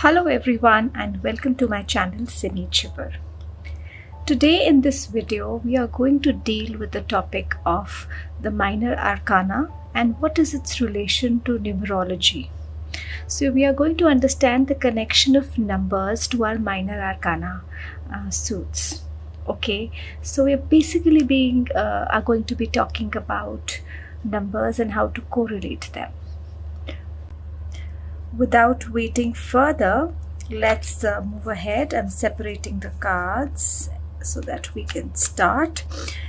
Hello everyone and welcome to my channel Simi Chipper. Today in this video we are going to deal with the topic of the minor arcana and what is its relation to numerology. So we are going to understand the connection of numbers to our minor arcana suits. Okay, so we are basically are going to be talking about numbers and how to correlate them. Without waiting further, let's move ahead. I'm separating the cards so that we can start.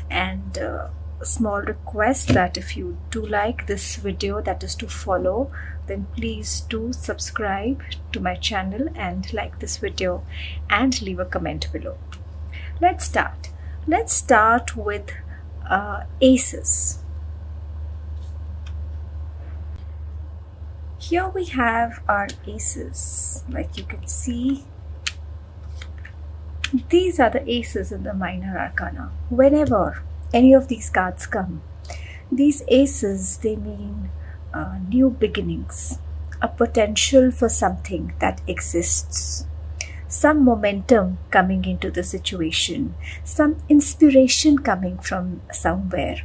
And a small request that if you do like this video, that is to follow, then please do subscribe to my channel and like this video and leave a comment below. Let's start. Let's start with aces. Here we have our aces. Like you can see, these are the aces in the minor arcana. Whenever any of these cards come, these aces, they mean new beginnings, a potential for something that exists, some momentum coming into the situation, some inspiration coming from somewhere.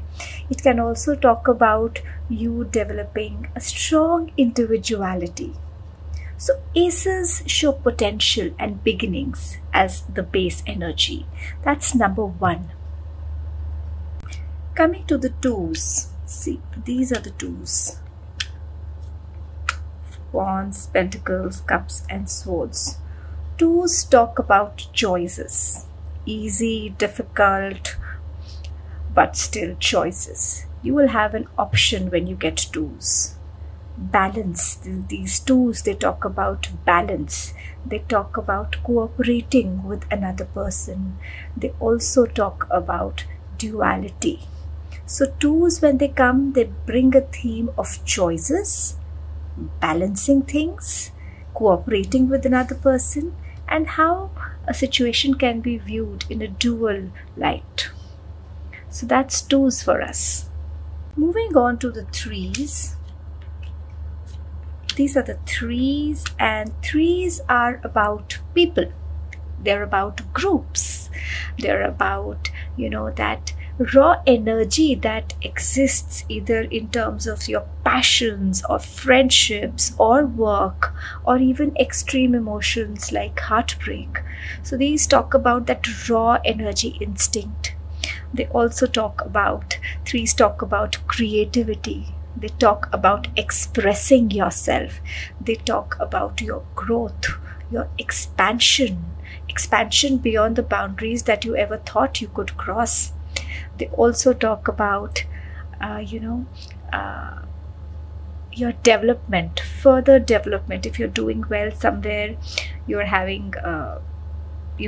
It can also talk about you developing a strong individuality. So aces show potential and beginnings as the base energy. That's number one. Coming to the twos, see, these are the twos. Wands, pentacles, cups and swords. Twos talk about choices. Easy, difficult, but still choices. You will have an option when you get twos. Balance. These twos, they talk about balance. They talk about cooperating with another person. They also talk about duality. So twos, when they come, they bring a theme of choices, balancing things, cooperating with another person, and how a situation can be viewed in a dual light. So that's twos for us. Moving on to the threes. These are the threes, and threes are about people. They're about groups. They're about, that raw energy that exists either in terms of your passions or friendships or work or even extreme emotions like heartbreak. So these talk about that raw energy instinct. They also threes talk about creativity. They talk about expressing yourself. They talk about your growth, your expansion beyond the boundaries that you ever thought you could cross. They also talk about, your development, further development. If you're doing well somewhere, you're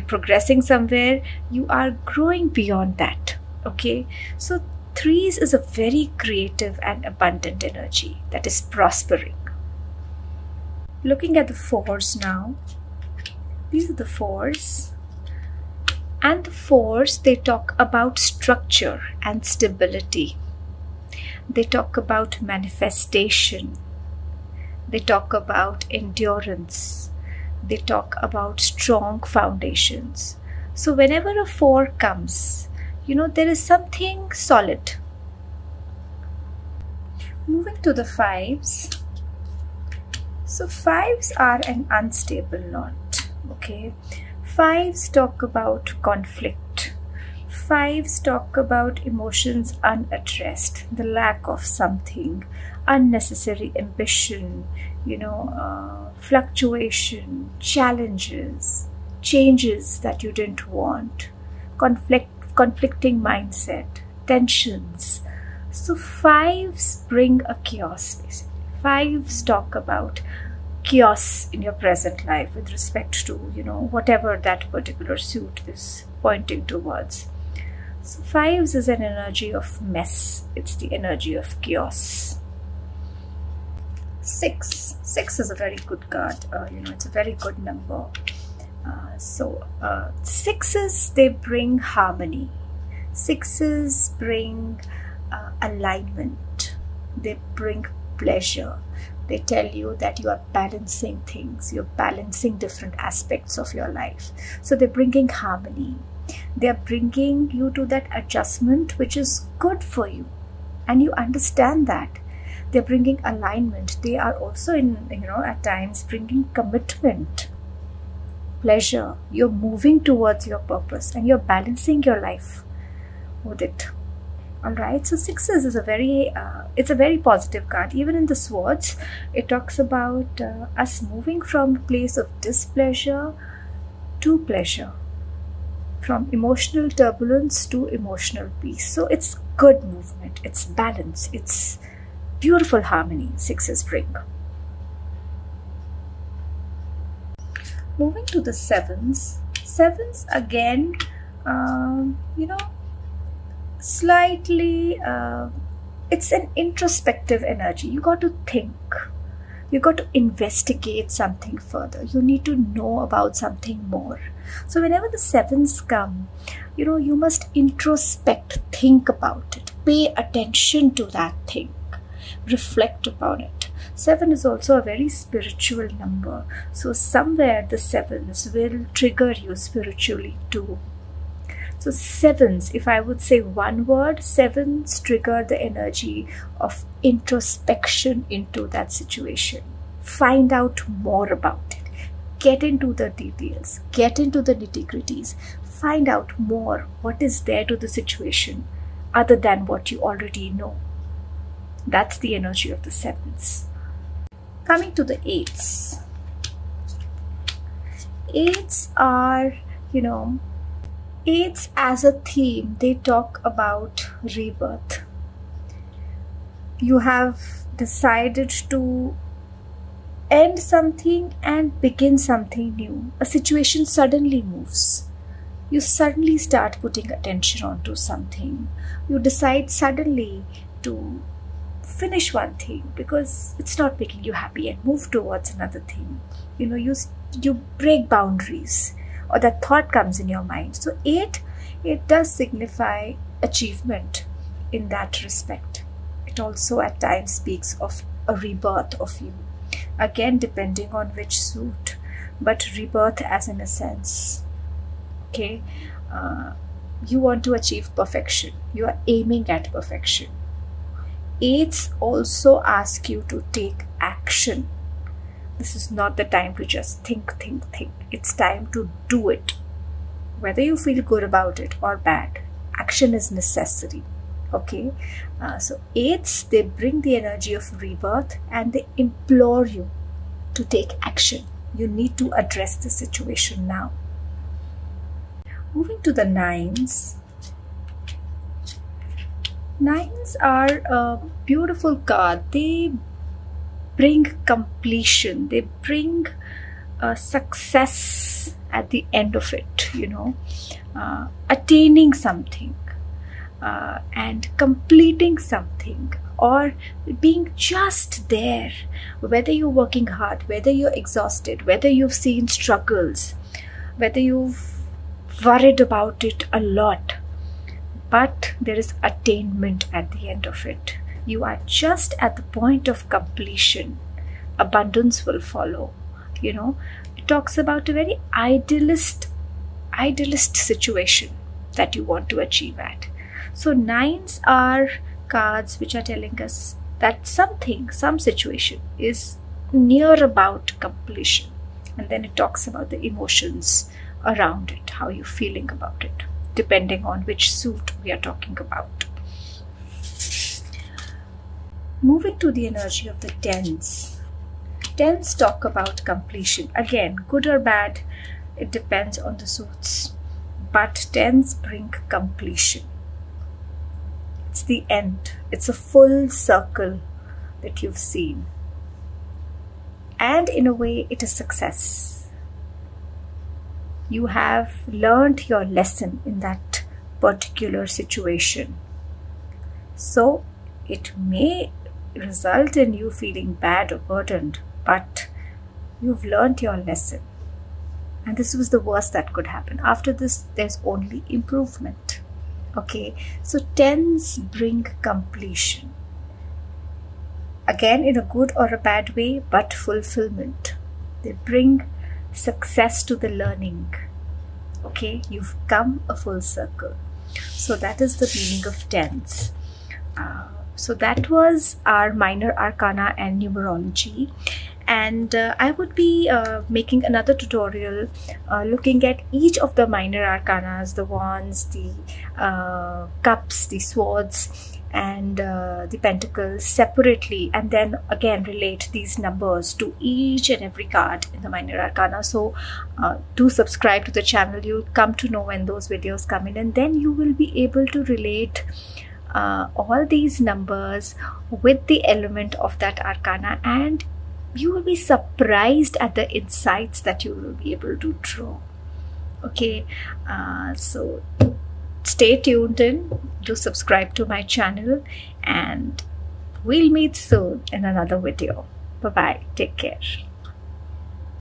progressing somewhere, you are growing beyond that. Okay, so threes is a very creative and abundant energy that is prospering. Looking at the fours now, these are the fours. And the fours, they talk about structure and stability. They talk about manifestation. They talk about endurance. They talk about strong foundations. So whenever a four comes, there is something solid. Moving to the fives. So fives are an unstable knot. Okay. Fives talk about conflict. Fives talk about emotions unaddressed, the lack of something, unnecessary ambition, fluctuation, challenges, changes that you didn't want, conflicting mindset, tensions. So fives bring a chaos basically. Fives talk about chaos in your present life with respect to, whatever that particular suit is pointing towards. So fives is an energy of mess. It's the energy of chaos. Six is a very good card. It's a very good number. Sixes, they bring harmony. Sixes bring alignment. They bring pleasure. They tell you that you are balancing things, you're balancing different aspects of your life. So they're bringing harmony. They're bringing you to that adjustment which is good for you. And you understand that. They're bringing alignment. They are also at times bringing commitment, pleasure. You're moving towards your purpose and you're balancing your life with it. Alright, so sixes is it's a very positive card. Even in the swords, it talks about us moving from a place of displeasure to pleasure, from emotional turbulence to emotional peace. So it's good movement, it's balance, it's beautiful harmony sixes bring. Moving to the sevens. Sevens again, slightly, it's an introspective energy. You got to think. You got to investigate something further. You need to know about something more. So whenever the sevens come, you must introspect, think about it, pay attention to that thing, reflect upon it. 7 is also a very spiritual number. So somewhere the sevens will trigger you spiritually too. So sevens, if I would say one word, sevens trigger the energy of introspection into that situation. Find out more about it. Get into the details. Get into the nitty-gritties. Find out more what is there to the situation other than what you already know. That's the energy of the sevens. Coming to the eights. Eights are, eights as a theme, they talk about rebirth. You have decided to end something and begin something new. A situation suddenly moves. You suddenly start putting attention onto something. You decide suddenly to finish one thing because it's not making you happy and move towards another thing. You break boundaries, or that thought comes in your mind. So 8, it does signify achievement in that respect. It also at times speaks of a rebirth of you. Again, depending on which suit, but rebirth as in a sense. Okay, you want to achieve perfection. You are aiming at perfection. 8s also ask you to take action. This is not the time to just think. It's time to do it. Whether you feel good about it or bad, action is necessary. Okay, so 8s, they bring the energy of rebirth and they implore you to take action. You need to address the situation now. Moving to the 9s. 9s are a beautiful card. They bring completion. They bring success at the end of it, attaining something and completing something, or being just there. Whether you're working hard, whether you're exhausted, whether you've seen struggles, whether you've worried about it a lot, but there is attainment at the end of it. You are just at the point of completion. Abundance will follow. It talks about a very idealist situation that you want to achieve at. So 9s are cards which are telling us that some situation is near about completion. And then it talks about the emotions around it, how you're feeling about it, depending on which suit we are talking about. Moving to the energy of the 10s. 10s talk about completion. Again, good or bad, it depends on the suits. But 10s bring completion. It's the end. It's a full circle that you've seen. And in a way, it is success. You have learned your lesson in that particular situation. So it may result in you feeling bad or burdened, but you've learned your lesson. And this was the worst that could happen. After this, there's only improvement. Okay, so 10s bring completion. again in a good or a bad way, but fulfillment. They bring success to the learning. Okay, you've come a full circle. So that is the meaning of 10s. So that was our minor arcana and numerology, and I would be making another tutorial looking at each of the minor arcanas, the wands, the cups, the swords, and the pentacles separately, and then again relate these numbers to each and every card in the minor arcana. So do subscribe to the channel. You'll come to know when those videos come in, and then you will be able to relate all these numbers with the element of that arcana, and you will be surprised at the insights that you will be able to draw. Okay, so stay tuned in, do subscribe to my channel, and we'll meet soon in another video. Bye bye, take care.